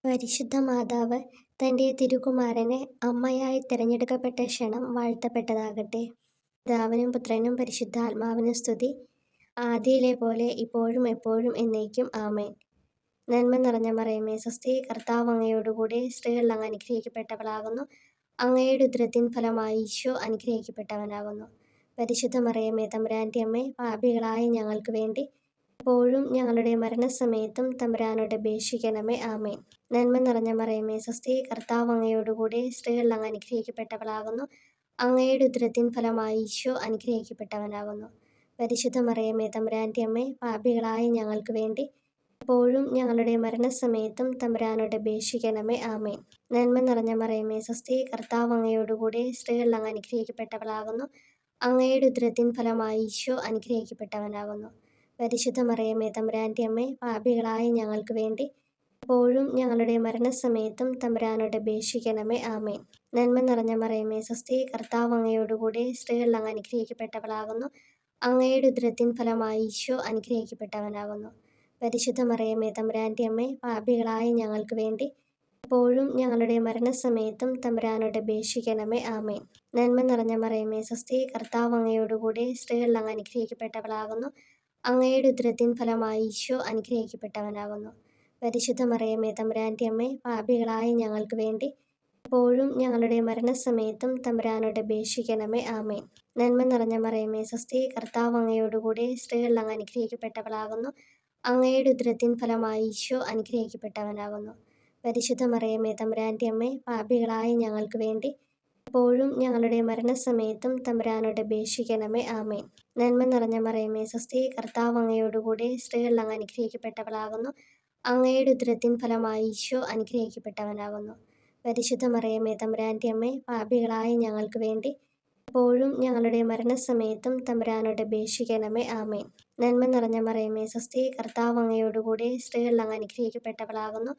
പരിശുദ്ധ മാതാവ് തൻ്റെ തിരുകുമാരനെ അമ്മയായി തിരഞ്ഞെടുക്കപ്പെട്ട ക്ഷണം വാഴ്ത്തപ്പെട്ടതാകട്ടെ. പിതാവിനും പുത്രനും പരിശുദ്ധാത്മാവിനും സ്തുതി. ആദിയിലെ പോലെ ഇപ്പോഴും എപ്പോഴും എന്നേക്കും ആമേൻ. നന്മ നിറഞ്ഞ മറിയമേ സ്വസ്തി, കർത്താവ് അങ്ങയോടുകൂടെ സ്ത്രീകൾ അങ്ങ് അനുഗ്രഹിക്കപ്പെട്ടവളാകുന്നു. അങ്ങയുടെ ഉദരത്തിൻ ഫലമായി ഈശോ അനുഗ്രഹിക്കപ്പെട്ടവനാകുന്നു. പരിശുദ്ധ മറിയമേ തമ്പുരാൻ്റെ അമ്മേ, പാപികളായ ഞങ്ങൾക്ക് വേണ്ടി എപ്പോഴും ഞങ്ങളുടെ മരണസമയത്തും തമ്പുരാനോട് അപേക്ഷിക്കണമേ. ആമേൻ. നന്മ നിറഞ്ഞ മറിയമേ സ്വസ്തി, കർത്താവ് അങ്ങയോടുകൂടെ സ്ത്രീകൾ അങ്ങ് അനുഗ്രഹിക്കപ്പെട്ടവളാകുന്നു. അങ്ങയുടെ ഉദരത്തിൻ ഫലമായി ഈശോ അനുഗ്രഹിക്കപ്പെട്ടവനാകുന്നു. പരിശുദ്ധ മറിയമേ തമ്പുരാൻ്റെ അമ്മേ, പാപികളായ ഞങ്ങൾക്ക് വേണ്ടി എപ്പോഴും ഞങ്ങളുടെ മരണസമയത്തും തമ്പുരാനോട് അപേക്ഷിക്കണമേ. ആമേൻ. നന്മ നിറഞ്ഞ മറിയമേ സ്വസ്തി, കർത്താവ് അങ്ങയോടുകൂടെ സ്ത്രീകൾ അങ്ങ് അനുഗ്രഹിക്കപ്പെട്ടവളാകുന്നു. അങ്ങയുടെ ഉദരത്തിൻ ഫലമായി ഈശോ അനുഗ്രഹിക്കപ്പെട്ടവനാകുന്നു. പരിശുദ്ധ മറിയമേ തമ്പുരാൻ്റെ അമ്മേ, പാപികളായ ഞങ്ങൾക്ക് വേണ്ടി എപ്പോഴും ഞങ്ങളുടെ മരണസമയത്തും തമ്പുരാനോട് അപേക്ഷിക്കണമേ. ആമേൻ. നന്മ നിറഞ്ഞ മറിയമേ സ്വസ്തി, കർത്താവ് അങ്ങയോടുകൂടെ സ്ത്രീകൾ അങ്ങ് അനുഗ്രഹിക്കപ്പെട്ടവളാകുന്നു. അങ്ങയുടെ ഉദരത്തിൻ ഫലമായി ഈശോ അനുഗ്രഹിക്കപ്പെട്ടവനാകുന്നു. പരിശുദ്ധ മറിയമേ തമ്പുരാൻ്റെ അമ്മേ, പാപികളായ ഞങ്ങൾക്ക് വേണ്ടി എപ്പോഴും ഞങ്ങളുടെ മരണസമയത്തും തമ്പുരാനോട് അപേക്ഷിക്കണമേ. ആമേൻ. നന്മ നിറഞ്ഞ മറിയമേ സ്വസ്തി, കർത്താവ് അങ്ങയോടുകൂടെ സ്ത്രീകൾ അങ്ങ് അനുഗ്രഹിക്കപ്പെട്ടവളാകുന്നു. അങ്ങയുടെ ഉദരത്തിൻ ഫലമായി ഈശോ അനുഗ്രഹിക്കപ്പെട്ടവനാകുന്നു. പരിശുദ്ധ മറിയമേ തമ്പുരാൻ്റെ അമ്മേ, പാപികളായ ഞങ്ങൾക്ക് വേണ്ടി എപ്പോഴും ഞങ്ങളുടെ മരണസമയത്തും തമ്പുരാനോട് അപേക്ഷിക്കണമേ. ആമേൻ. നന്മ നിറഞ്ഞ മറിയമേ സ്വസ്തി, കർത്താവ് അങ്ങയോടുകൂടെ സ്ത്രീകൾ അങ്ങ് അനുഗ്രഹിക്കപ്പെട്ടവളാകുന്നു. അങ്ങയുടെ ഉദരത്തിൻ ഫലമായി ഈശോ അനുഗ്രഹിക്കപ്പെട്ടവനാകുന്നു. പരിശുദ്ധ മറിയമേ തമ്പുരാൻ്റെ അമ്മേ, പാപികളായ ഞങ്ങൾക്ക് വേണ്ടി എപ്പോഴും ഞങ്ങളുടെ മരണസമയത്തും തമ്പുരാനോട് അപേക്ഷിക്കണമേ. ആമേൻ. നന്മ നിറഞ്ഞ മറിയമേ സ്വസ്തി, കർത്താവ് അങ്ങയോടുകൂടെ സ്ത്രീകൾ അങ്ങ് അനുഗ്രഹിക്കപ്പെട്ടവളാകുന്നു. അങ്ങയുടെ ഉദരത്തിൻ ഫലമായി ഈശോ അനുഗ്രഹിക്കപ്പെട്ടവനാകുന്നു. പരിശുദ്ധ മറിയമേ തമ്പുരാൻ്റെ അമ്മേ, പാപികളായ ഞങ്ങൾക്ക് വേണ്ടി എപ്പോഴും ഞങ്ങളുടെ മരണസമയത്തും തമ്പുരാനോട് അപേക്ഷിക്കണമേ. ആമേൻ. നന്മ നിറഞ്ഞ മറിയമേ സ്വസ്തി, കർത്താവ് അങ്ങയോടുകൂടെ സ്ത്രീകൾ അങ്ങ് അനുഗ്രഹിക്കപ്പെട്ടവളാകുന്നു.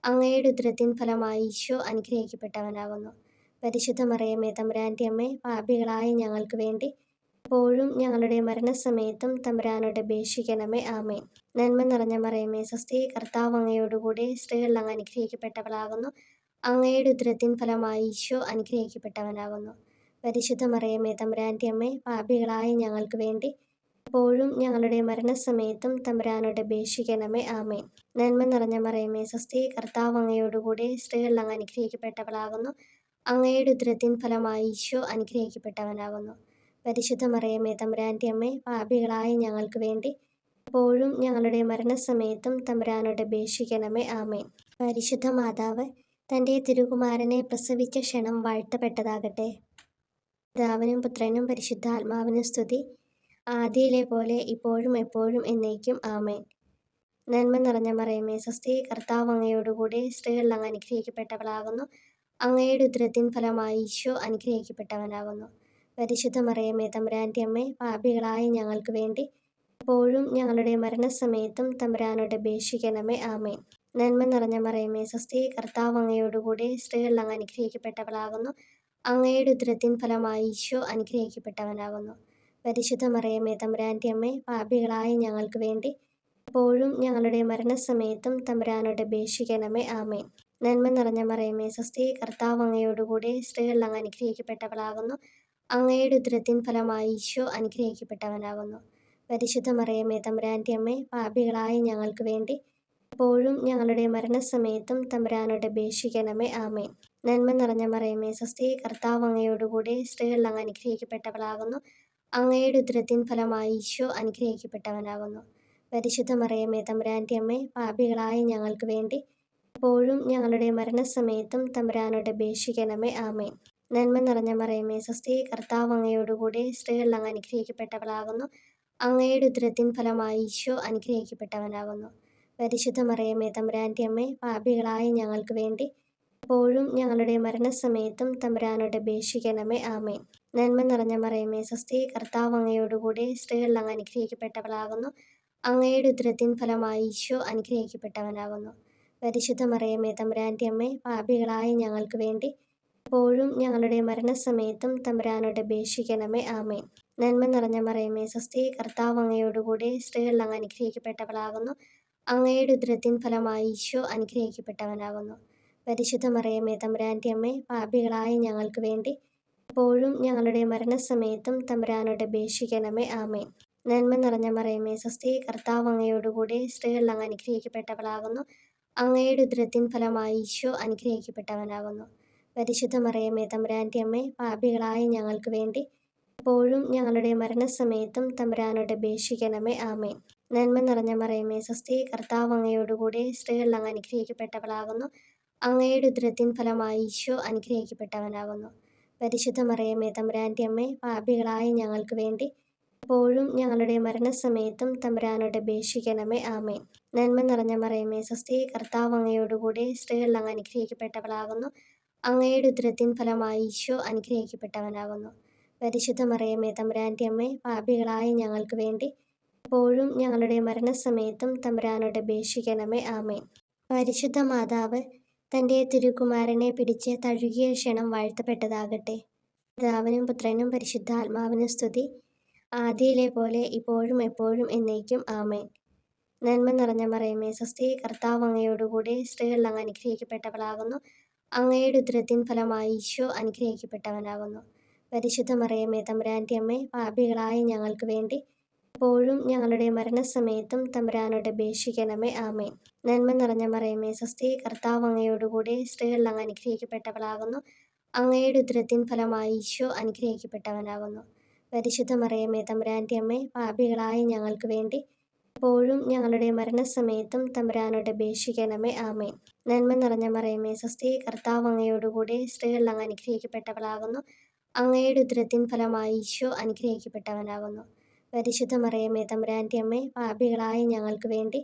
അങ്ങയുടെ ഉദരത്തിൻ ഫലമായി ഈശോ അനുഗ്രഹിക്കപ്പെട്ടവനാകുന്നു. പരിശുദ്ധ മറിയമേ തമ്പുരാൻ്റെ അമ്മേ, പാപികളായ ഞങ്ങൾക്ക് വേണ്ടി എപ്പോഴും ഞങ്ങളുടെ മരണസമയത്തും തമ്പുരാനോട് അപേക്ഷിക്കണമേ. ആമേൻ. നന്മ നിറഞ്ഞ മറിയമേ സ്വസ്തി, കർത്താവ് അങ്ങയോടുകൂടെ സ്ത്രീകൾ അങ്ങ് അനുഗ്രഹിക്കപ്പെട്ടവളാകുന്നു. അങ്ങയുടെ ഉദരത്തിൻ ഫലമായി ഈശോ അനുഗ്രഹിക്കപ്പെട്ടവനാകുന്നു. പരിശുദ്ധ മറിയമേ തമ്പുരാൻ്റെ അമ്മേ, പാപികളായ ഞങ്ങൾക്ക് വേണ്ടി എപ്പോഴും ഞങ്ങളുടെ മരണസമയത്തും തമ്പുരാനോട് അപേക്ഷിക്കണമേ. ആമേൻ. നന്മ നിറഞ്ഞ മറിയമേ സ്വസ്തി, കർത്താവ് അങ്ങയോടുകൂടെ സ്ത്രീകൾ അങ്ങ് അനുഗ്രഹിക്കപ്പെട്ടവളാകുന്നു. അങ്ങയുടെ ഉദരത്തിൻ ഫലമായി ഈശോ അനുഗ്രഹിക്കപ്പെട്ടവനാകുന്നു. പരിശുദ്ധ മറിയമേ തമ്പുരാൻ്റെ അമ്മേ, പാപികളായ ഞങ്ങൾക്ക് വേണ്ടി എപ്പോഴും ഞങ്ങളുടെ മരണസമയത്തും തമ്പുരാനോട് അപേക്ഷിക്കണമേ. ആമേൻ. പരിശുദ്ധ മാതാവ് തൻ്റെ തിരുകുമാരനെ പ്രസവിച്ച ക്ഷണം വാഴ്ത്തപ്പെട്ടതാകട്ടെ. പിതാവിനും പുത്രനും പരിശുദ്ധാത്മാവിനും സ്തുതി. ആദിയിലെ പോലെ ഇപ്പോഴും എപ്പോഴും എന്നേക്കും ആമേൻ. നന്മ നിറഞ്ഞ മറിയമേ സ്വസ്തി, കർത്താവ് അങ്ങയോടുകൂടെ സ്ത്രീകൾ അങ്ങ് അനുഗ്രഹിക്കപ്പെട്ടവളാകുന്നു. അങ്ങയുടെ ഉദരത്തിൻ ഫലമായി ഈശോ അനുഗ്രഹിക്കപ്പെട്ടവനാകുന്നു. പരിശുദ്ധ മറിയമേ തമ്പുരാൻ്റെ അമ്മേ, പാപികളായ ഞങ്ങൾക്ക് വേണ്ടി എപ്പോഴും ഞങ്ങളുടെ മരണസമയത്തും തമ്പുരാനോട് അപേക്ഷിക്കണമേ. ആമേൻ. നന്മ നിറഞ്ഞ മറിയമേ സ്വസ്തി, കർത്താവ് അങ്ങയോടുകൂടെ സ്ത്രീകൾ അങ്ങ് അനുഗ്രഹിക്കപ്പെട്ടവളാകുന്നു. അങ്ങയുടെ ഉദരത്തിൻ ഫലമായി ഈശോ അനുഗ്രഹിക്കപ്പെട്ടവനാകുന്നു. പരിശുദ്ധ മറിയമേ തമ്പുരാൻ്റെ അമ്മേ, പാപികളായ ഞങ്ങൾക്ക് വേണ്ടി എപ്പോഴും ഞങ്ങളുടെ മരണസമയത്തും തമ്പുരാനോട് അപേക്ഷിക്കണമേ. ആമേൻ. നന്മ നിറഞ്ഞ മറിയമേ സ്വസ്തി, കർത്താവ് അങ്ങയോടുകൂടെ സ്ത്രീകൾ അങ്ങ് അനുഗ്രഹിക്കപ്പെട്ടവളാകുന്നു. അങ്ങയുടെ ഉദരത്തിൻ ഫലമായി ഈശോ അനുഗ്രഹിക്കപ്പെട്ടവനാകുന്നു. പരിശുദ്ധ മറിയമേ തമ്പുരാൻ്റെ അമ്മേ, പാപികളായ ഞങ്ങൾക്ക് വേണ്ടി എപ്പോഴും ഞങ്ങളുടെ മരണസമയത്തും തമ്പുരാനോട് അപേക്ഷിക്കണമേ. ആമേൻ. നന്മ നിറഞ്ഞ മറിയമേ സ്വസ്തി, കർത്താവ് അങ്ങയോടുകൂടെ സ്ത്രീകൾ അങ്ങ് അനുഗ്രഹിക്കപ്പെട്ടവളാകുന്നു. അങ്ങയുടെ ഉദരത്തിൻ ഫലമായി ഈശോ അനുഗ്രഹിക്കപ്പെട്ടവനാകുന്നു. പരിശുദ്ധ മറിയമേ തമ്പുരാൻ്റെ അമ്മേ, പാപികളായ ഞങ്ങൾക്ക് വേണ്ടി എപ്പോഴും ഞങ്ങളുടെ മരണസമയത്തും തമ്പുരാനോട് അപേക്ഷിക്കണമേ. ആമേൻ. നന്മ നിറഞ്ഞ മറിയമേ സ്വസ്തി, കർത്താവ് അങ്ങയോടുകൂടെ സ്ത്രീകൾ അങ്ങ് അനുഗ്രഹിക്കപ്പെട്ടവളാകുന്നു. അങ്ങയുടെ ഉദരത്തിൻ ഫലമായി ഈശോ അനുഗ്രഹിക്കപ്പെട്ടവനാകുന്നു. പരിശുദ്ധ മറിയമേ തമ്പുരാൻ്റെ അമ്മേ, പാപികളായ ഞങ്ങൾക്ക് വേണ്ടി എപ്പോഴും ഞങ്ങളുടെ മരണസമയത്തും തമ്പുരാനോട് അപേക്ഷിക്കണമേ. ആമേൻ. നന്മ നിറഞ്ഞ മറിയമേ സ്വസ്തി, കർത്താവ് അങ്ങയോടുകൂടെ സ്ത്രീകൾ അങ്ങ് അനുഗ്രഹിക്കപ്പെട്ടവളാകുന്നു. അങ്ങയുടെ ഉദരത്തിൻ ഫലമായി ഈശോ അനുഗ്രഹിക്കപ്പെട്ടവനാകുന്നു. പരിശുദ്ധ മറിയമേ തമ്പുരാൻ്റെ അമ്മേ, പാപികളായ ഞങ്ങൾക്ക് വേണ്ടി എപ്പോഴും ഞങ്ങളുടെ മരണസമയത്തും തമ്പുരാനോട് അപേക്ഷിക്കണമേ. ആമേൻ. നന്മ നിറഞ്ഞ മറിയമേ സ്വസ്തി, കർത്താവ് അങ്ങയോടുകൂടെ സ്ത്രീകൾ അങ്ങ് അനുഗ്രഹിക്കപ്പെട്ടവളാകുന്നു. അങ്ങയുടെ ഉദരത്തിൻ ഫലമായി ഈശോ അനുഗ്രഹിക്കപ്പെട്ടവനാകുന്നു. പരിശുദ്ധ മറിയമേ തമ്പുരാൻ്റെ അമ്മേ, പാപികളായ ഞങ്ങൾക്ക് വേണ്ടി ഇപ്പോഴും ഞങ്ങളുടെ മരണസമയത്തും തമ്പുരാനോട് അപേക്ഷിക്കണമേ. ആമേൻ. നന്മ നിറഞ്ഞ മറിയമേ സ്വസ്തി, കർത്താവ് അങ്ങയോടുകൂടെ സ്ത്രീകൾ അങ്ങ് അനുഗ്രഹിക്കപ്പെട്ടവളാകുന്നു. അങ്ങയുടെ ഉദരത്തിൻ ഫലമായി ഈശോ അനുഗ്രഹിക്കപ്പെട്ടവനാകുന്നു. പരിശുദ്ധ മറിയമേ തമ്പുരാൻ്റെ അമ്മേ, പാപികളായ ഞങ്ങൾക്ക് വേണ്ടി ഇപ്പോഴും ഞങ്ങളുടെ മരണസമയത്തും തമ്പുരാനോട് അപേക്ഷിക്കണമേ. ആമേൻ. നന്മ നിറഞ്ഞ മറിയമേ സ്വസ്തി, കർത്താവ് അങ്ങയോടുകൂടെ സ്ത്രീകൾ അങ്ങ് അനുഗ്രഹിക്കപ്പെട്ടവളാകുന്നു. അങ്ങയുടെ ഉദരത്തിൻ ഫലമായി ഈശോ അനുഗ്രഹിക്കപ്പെട്ടവനാകുന്നു. പരിശുദ്ധ മറിയമേ തമ്പുരാൻ്റെ അമ്മേ, പാപികളായ ഞങ്ങൾക്ക് വേണ്ടി ഇപ്പോഴും ഞങ്ങളുടെ മരണസമയത്തും തമ്പുരാനോട് അപേക്ഷിക്കണമേ. ആമേൻ. നന്മ നിറഞ്ഞ മറിയമേ സ്വസ്തി, കർത്താവ് അങ്ങയോടുകൂടെ സ്ത്രീകൾ അങ്ങ് അനുഗ്രഹിക്കപ്പെട്ടവളാകുന്നു. അങ്ങയുടെ ഉദരത്തിൻ ഫലമായി ഈശോ അനുഗ്രഹിക്കപ്പെട്ടവനാകുന്നു. പരിശുദ്ധ മറിയമേ തമ്പുരാൻ്റെ അമ്മേ, പാപികളായ ഞങ്ങൾക്ക് വേണ്ടി ഇപ്പോഴും ഞങ്ങളുടെ മരണസമയത്തും തമ്പുരാനോട് അപേക്ഷിക്കണമേ. ആമേൻ. പരിശുദ്ധ മാതാവ് തൻ്റെ തിരുക്കുമാരനെ പിടിച്ച് തഴുകിയ ക്ഷണം വാഴ്ത്തപ്പെട്ടതാകട്ടെ. പിതാവിനും പുത്രനും പരിശുദ്ധാത്മാവിനും സ്തുതി, ആദിയിലെ പോലെ ഇപ്പോഴും എപ്പോഴും എന്നേക്കും. ആമേൻ. നന്മ നിറഞ്ഞ മറിയമേ സ്വസ്തി, കർത്താവ് അങ്ങയോടുകൂടെ സ്ത്രീകൾ അങ്ങ് അനുഗ്രഹിക്കപ്പെട്ടവളാകുന്നു. അങ്ങയുടെ ഉദരത്തിൻ ഫലമായി ഈശോ അനുഗ്രഹിക്കപ്പെട്ടവനാകുന്നു. പരിശുദ്ധ മറിയമേ തമ്പുരാൻ്റെ അമ്മേ, പാപികളായ ഞങ്ങൾക്ക് വേണ്ടി ഇപ്പോഴും ഞങ്ങളുടെ മരണസമയത്തും തമ്പുരാനോട് അപേക്ഷിക്കണമേ. ആമേൻ. നന്മ നിറഞ്ഞ മറിയമേ സ്വസ്തി, കർത്താവ് അങ്ങയോടുകൂടെ സ്ത്രീകൾ അങ്ങ് അനുഗ്രഹിക്കപ്പെട്ടവളാകുന്നു. അങ്ങയുടെ ഉദരത്തിൻ ഫലമായി ഈശോ അനുഗ്രഹിക്കപ്പെട്ടവനാകുന്നു. പരിശുദ്ധ മറിയമേ തമ്പുരാൻ്റെ അമ്മേ, പാപികളായ ഞങ്ങൾക്ക് വേണ്ടി ഇപ്പോഴും ഞങ്ങളുടെ മരണസമയത്തും തമ്പുരാനോട് അപേക്ഷിക്കണമേ. ആമേൻ. നന്മ നിറഞ്ഞ മറിയമേ സ്വസ്തി, കർത്താവ് അങ്ങയോടുകൂടെ സ്ത്രീകൾ അങ്ങ് അനുഗ്രഹിക്കപ്പെട്ടവളാകുന്നു. അങ്ങയുടെ ഉദരത്തിൻ ഫലമായി ഈശോ അനുഗ്രഹിക്കപ്പെട്ടവനാകുന്നു. പരിശുദ്ധ മറിയമേ തമ്പുരാൻ്റെ അമ്മേ, പാപികളായ ഞങ്ങൾക്ക് വേണ്ടി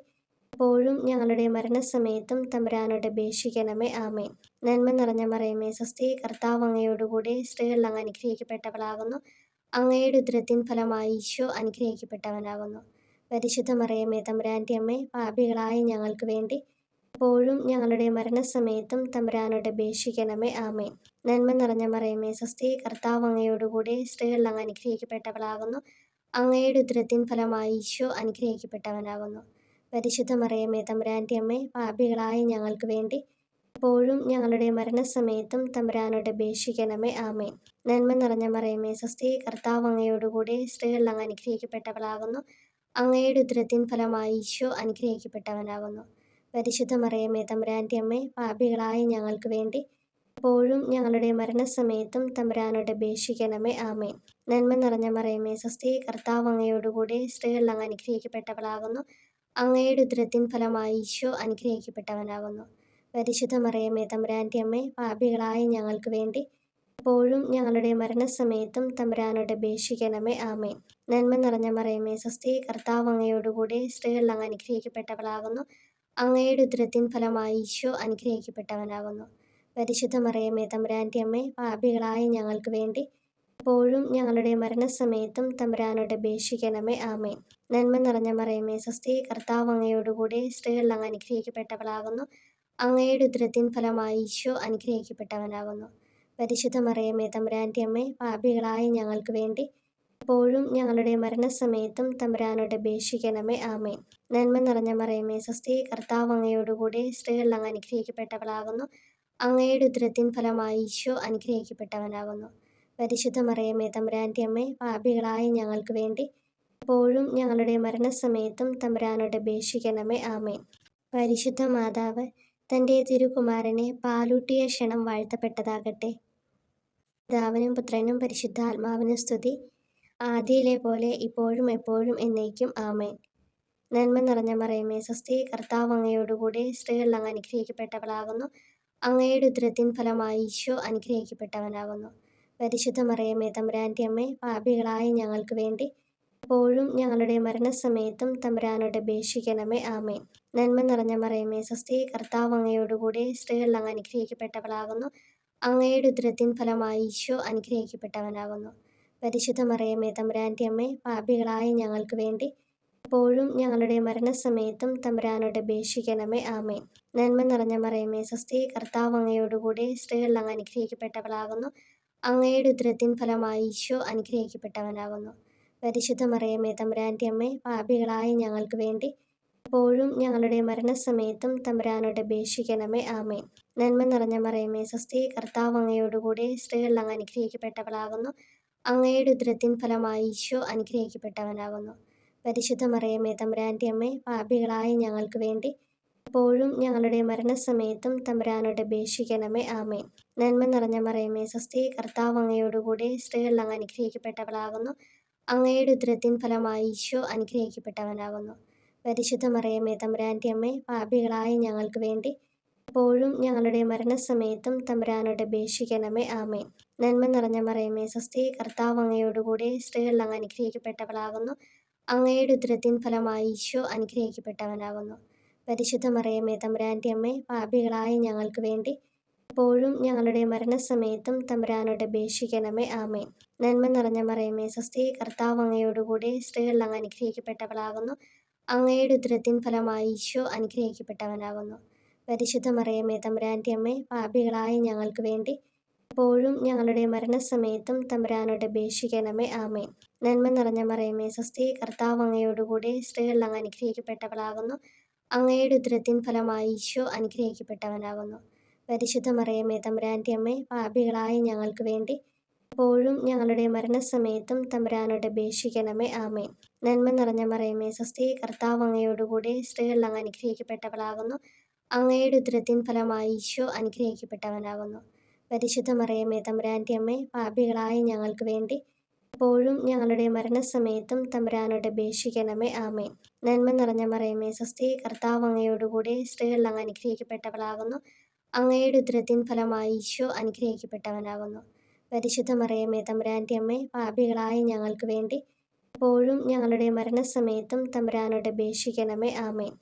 ഇപ്പോഴും ഞങ്ങളുടെ മരണസമയത്തും തമ്പുരാനോട് അപേക്ഷിക്കണമേ. ആമേൻ. നന്മ നിറഞ്ഞ മറിയമേ സ്വസ്തി, കർത്താവ് അങ്ങയോടുകൂടെ സ്ത്രീകൾ അങ്ങ് അനുഗ്രഹിക്കപ്പെട്ടവളാകുന്നു. അങ്ങയുടെ ഉദരത്തിൻ ഫലമായി ഈശോ അനുഗ്രഹിക്കപ്പെട്ടവനാകുന്നു. പരിശുദ്ധ മറിയമേ തമ്പുരാൻ്റെ അമ്മേ, പാപികളായ ഞങ്ങൾക്ക് വേണ്ടി ഇപ്പോഴും ഞങ്ങളുടെ മരണസമയത്തും തമ്പുരാനോട് അപേക്ഷിക്കണമേ. ആമേൻ. നന്മ നിറഞ്ഞ മറിയമേ സ്വസ്തി, കർത്താവ് അങ്ങയോടുകൂടെ സ്ത്രീകൾ അങ്ങ് അനുഗ്രഹിക്കപ്പെട്ടവളാകുന്നു. അങ്ങയുടെ ഉദരത്തിൻ ഫലമായി ഈശോ അനുഗ്രഹിക്കപ്പെട്ടവനാകുന്നു. പരിശുദ്ധ മറിയമേ തമ്പുരാൻ്റെ അമ്മേ, പാപികളായ ഞങ്ങൾക്ക് വേണ്ടി ഇപ്പോഴും ഞങ്ങളുടെ മരണസമയത്തും തമ്പുരാനോട് അപേക്ഷിക്കണമേ. ആമേൻ. നന്മ നിറഞ്ഞ മറിയമേ സ്വസ്തി, കർത്താവ് അങ്ങയോടുകൂടെ സ്ത്രീകൾ അങ്ങ് അനുഗ്രഹിക്കപ്പെട്ടവളാകുന്നു. അങ്ങയുടെ ഉദരത്തിൻ ഫലമായി ഈശോ അനുഗ്രഹിക്കപ്പെട്ടവനാകുന്നു. പരിശുദ്ധ മറിയമേ തമ്പുരാൻ്റെ അമ്മേ, പാപികളായ ഞങ്ങൾക്ക് വേണ്ടി ഇപ്പോഴും ഞങ്ങളുടെ മരണസമയത്തും തമ്പുരാനോട് അപേക്ഷിക്കണമേ. ആമേൻ. നന്മ നിറഞ്ഞ മറിയമേ സ്വസ്തി, കർത്താവ് അങ്ങയോടുകൂടെ സ്ത്രീകൾ അങ്ങ് അനുഗ്രഹിക്കപ്പെട്ടവളാകുന്നു. അങ്ങയുടെ ഉദരത്തിൻ ഫലമായി ഈശോ അനുഗ്രഹിക്കപ്പെട്ടവനാകുന്നു. പരിശുദ്ധ മറിയമേ തമ്പുരാൻ്റെ അമ്മേ, പാപികളായ ഞങ്ങൾക്ക് വേണ്ടി ഇപ്പോഴും ഞങ്ങളുടെ മരണസമയത്തും തമ്പുരാനോട് അപേക്ഷിക്കണമേ. ആമേൻ. നന്മ നിറഞ്ഞ മറിയമേ സ്വസ്തി, കർത്താവ് അങ്ങയോടുകൂടെ സ്ത്രീകൾ അങ്ങ് അനുഗ്രഹിക്കപ്പെട്ടവളാകുന്നു. അങ്ങയുടെ ഉദരത്തിൻ ഫലമായി ഈശോ അനുഗ്രഹിക്കപ്പെട്ടവനാകുന്നു. പരിശുദ്ധ മറിയമേ തമ്പുരാൻ്റെ അമ്മേ, പാപികളായ ഞങ്ങൾക്ക് വേണ്ടി ഇപ്പോഴും ഞങ്ങളുടെ മരണസമയത്തും തമ്പുരാനോട് അപേക്ഷിക്കണമേ. ആമേൻ. നന്മ നിറഞ്ഞ മറിയമേ സ്വസ്തി, കർത്താവ് അങ്ങയോടുകൂടെ സ്ത്രീകൾ അങ്ങ് അനുഗ്രഹിക്കപ്പെട്ടവളാകുന്നു. അങ്ങയുടെ ഉദരത്തിൻ ഫലമായി ഈശോ അനുഗ്രഹിക്കപ്പെട്ടവനാകുന്നു. പരിശുദ്ധ മറിയമേ തമ്പുരാൻ്റെ അമ്മേ, പാപികളായ ഞങ്ങൾക്ക് വേണ്ടി ഇപ്പോഴും ഞങ്ങളുടെ മരണസമയത്തും തമ്പുരാനോട് അപേക്ഷിക്കണമേ. ആമേൻ. നന്മ നിറഞ്ഞ മറിയമേ സ്വസ്തി, കർത്താവ് അങ്ങയോടുകൂടെ സ്ത്രീകൾ അങ്ങ് അനുഗ്രഹിക്കപ്പെട്ടവളാകുന്നു. അങ്ങയുടെ ഉദരത്തിൻ ഫലമായി ഈശോ അനുഗ്രഹിക്കപ്പെട്ടവനാകുന്നു. പരിശുദ്ധ മറിയമേ തമ്പുരാൻ്റെ അമ്മേ, പാപികളായ ഞങ്ങൾക്ക് വേണ്ടി ഇപ്പോഴും ഞങ്ങളുടെ മരണസമയത്തും തമ്പുരാനോട് അപേക്ഷിക്കണമേ. ആമേൻ. പരിശുദ്ധ മാതാവ് തൻ്റെ തിരുക്കുമാരനെ പാലൂട്ടിയ ക്ഷണം വാഴ്ത്തപ്പെട്ടതാകട്ടെ. പിതാവിനും പുത്രനും പരിശുദ്ധാത്മാവിനും സ്തുതി, ആദിയിലെ പോലെ ഇപ്പോഴും എപ്പോഴും എന്നേക്കും. ആമേൻ. നന്മ നിറഞ്ഞ മറിയമേ സ്വസ്തി, കർത്താവ് അങ്ങയോടുകൂടെ സ്ത്രീകൾ അങ്ങ് അനുഗ്രഹിക്കപ്പെട്ടവളാകുന്നു. അങ്ങയുടെ ഉദരത്തിൻ ഫലമായി ഈശോ അനുഗ്രഹിക്കപ്പെട്ടവനാകുന്നു. പരിശുദ്ധ മറിയമേ തമ്പുരാൻ്റെ അമ്മേ, പാപികളായ ഞങ്ങൾക്ക് വേണ്ടി ഇപ്പോഴും ഞങ്ങളുടെ മരണസമയത്തും തമ്പുരാനോട് അപേക്ഷിക്കണമേ. ആമേൻ. നന്മ നിറഞ്ഞ മറിയമേ സ്വസ്തി, കർത്താവ് അങ്ങയോടുകൂടെ സ്ത്രീകൾ അങ്ങ് അനുഗ്രഹിക്കപ്പെട്ടവളാകുന്നു. അങ്ങയുടെ ഉദരത്തിൻ ഫലമായി ഈശോ അനുഗ്രഹിക്കപ്പെട്ടവനാകുന്നു. പരിശുദ്ധ മറിയമേ തമ്പുരാൻ്റെ അമ്മേ, പാപികളായ ഞങ്ങൾക്ക് വേണ്ടി ഇപ്പോഴും ഞങ്ങളുടെ മരണസമയത്തും തമ്പുരാനോട് അപേക്ഷിക്കണമേ. ആമേൻ. നന്മ നിറഞ്ഞ മറിയമേ സ്വസ്തി, കർത്താവ് അങ്ങയോടുകൂടെ സ്ത്രീകൾ അങ്ങ് അനുഗ്രഹിക്കപ്പെട്ടവളാകുന്നു. അങ്ങയുടെ ഉദരത്തിൻ ഫലമായി ഈശോ അനുഗ്രഹിക്കപ്പെട്ടവനാകുന്നു. പരിശുദ്ധ മറിയമേ തമ്പുരാൻ്റെ അമ്മേ, പാപികളായ ഞങ്ങൾക്ക് വേണ്ടി എപ്പോഴും ഞങ്ങളുടെ മരണസമയത്തും തമ്പുരാനോട് അപേക്ഷിക്കണമേ. ആമേൻ. നന്മ നിറഞ്ഞ മറിയമേ സ്വസ്തി, കർത്താവ് അങ്ങയോടുകൂടെ സ്ത്രീകളിൽ അങ്ങ് അനുഗ്രഹിക്കപ്പെട്ടവളാകുന്നു. അങ്ങയുടെ ഉദരത്തിൻ ഫലമായി ഈശോ അനുഗ്രഹിക്കപ്പെട്ടവനാകുന്നു. പരിശുദ്ധ മറിയമേ തമ്പുരാൻ്റെ അമ്മേ, പാപികളായ ഞങ്ങൾക്ക് വേണ്ടി എപ്പോഴും ഞങ്ങളുടെ മരണസമയത്തും തമ്പുരാനോട് അപേക്ഷിക്കണമേ. ആമേൻ. നന്മ നിറഞ്ഞ മറിയമേ സ്വസ്തി, കർത്താവ് അങ്ങയോടുകൂടെ സ്ത്രീകളിൽ അങ്ങ് അനുഗ്രഹിക്കപ്പെട്ടവളാകുന്നു. അങ്ങയുടെ ഉദരത്തിൻ ഫലമായി ഈശോ അനുഗ്രഹിക്കപ്പെട്ടവനാകുന്നു. പരിശുദ്ധ മറിയമേ തമ്പുരാൻ്റെ അമ്മേ, പാപികളായ ഞങ്ങൾക്ക് വേണ്ടി എപ്പോഴും ഞങ്ങളുടെ മരണസമയത്തും തമ്പുരാനോട് അപേക്ഷിക്കണമേ. ആമേൻ. നന്മ നിറഞ്ഞ മറിയമേ സ്വസ്തി, കർത്താവ് അങ്ങയോടുകൂടെ സ്ത്രീകളിൽ അങ്ങ് അനുഗ്രഹിക്കപ്പെട്ടവളാകുന്നു. അങ്ങയുടെ ഉദരത്തിൻ ഫലമായി ഈശോ അനുഗ്രഹിക്കപ്പെട്ടവനാകുന്നു. പരിശുദ്ധ മറിയമേ തമ്പുരാൻ്റെ അമ്മേ, പാപികളായ ഞങ്ങൾക്ക് വേണ്ടി എപ്പോഴും ഞങ്ങളുടെ മരണസമയത്തും തമ്പുരാനോട് അപേക്ഷിക്കണമേ. ആമേൻ. നന്മ നിറഞ്ഞ മറിയമേ സ്വസ്തി, കർത്താവ് അങ്ങയോടുകൂടെ സ്ത്രീകളിൽ അങ്ങ് അനുഗ്രഹിക്കപ്പെട്ടവളാകുന്നു. അങ്ങയുടെ ഉദരത്തിൻ ഫലമായി ഈശോ അനുഗ്രഹിക്കപ്പെട്ടവനാകുന്നു. പരിശുദ്ധ മറിയമേ തമ്പുരാൻ്റെ അമ്മേ, പാപികളായ ഞങ്ങൾക്ക് വേണ്ടി എപ്പോഴും ഞങ്ങളുടെ മരണസമയത്തും തമ്പുരാനോട് അപേക്ഷിക്കണമേ. ആമേൻ. നന്മ നിറഞ്ഞ മറിയമേ സ്വസ്തി, കർത്താവ് അങ്ങയോടുകൂടെ സ്ത്രീകളിൽ അങ്ങ് അനുഗ്രഹിക്കപ്പെട്ടവളാകുന്നു. അങ്ങയുടെ ഉദരത്തിൻ ഫലമായി ഈശോ അനുഗ്രഹിക്കപ്പെട്ടവനാകുന്നു. പരിശുദ്ധ മറിയമേ തമ്പുരാൻ്റെ അമ്മേ, പാപികളായ ഞങ്ങൾക്ക് വേണ്ടി എപ്പോഴും ഞങ്ങളുടെ മരണസമയത്തും തമ്പുരാനോട് അപേക്ഷിക്കണമേ. ആമേൻ. നന്മ നിറഞ്ഞ മറിയമേ സ്വസ്തി, കർത്താവ് അങ്ങയോടുകൂടെ സ്ത്രീകളിൽ അങ്ങ് അനുഗ്രഹിക്കപ്പെട്ടവളാകുന്നു. അങ്ങയുടെ ഉദരത്തിൻ ഫലമായി ഈശോ അനുഗ്രഹിക്കപ്പെട്ടവനാകുന്നു. പരിശുദ്ധ മറിയമേ തമ്പുരാൻ്റെ അമ്മേ, പാപികളായ ഞങ്ങൾക്ക് വേണ്ടി എപ്പോഴും ഞങ്ങളുടെ മരണസമയത്തും തമ്പുരാനോട് അപേക്ഷിക്കണമേ. ആമേൻ. നന്മ നിറഞ്ഞ മറിയമേ സ്വസ്തി, കർത്താവ് അങ്ങയോടുകൂടെ സ്ത്രീകളിൽ അങ്ങ് അനുഗ്രഹിക്കപ്പെട്ടവളാകുന്നു. അങ്ങയുടെ ഉദരത്തിൻ ഫലമായി ഈശോ അനുഗ്രഹിക്കപ്പെട്ടവനാകുന്നു. പരിശുദ്ധ മറിയമേ തമ്പുരാൻ്റെ അമ്മേ, പാപികളായ ഞങ്ങൾക്ക് വേണ്ടി എപ്പോഴും ഞങ്ങളുടെ മരണസമയത്തും തമ്പുരാനോട് അപേക്ഷിക്കണമേ. ആമേൻ.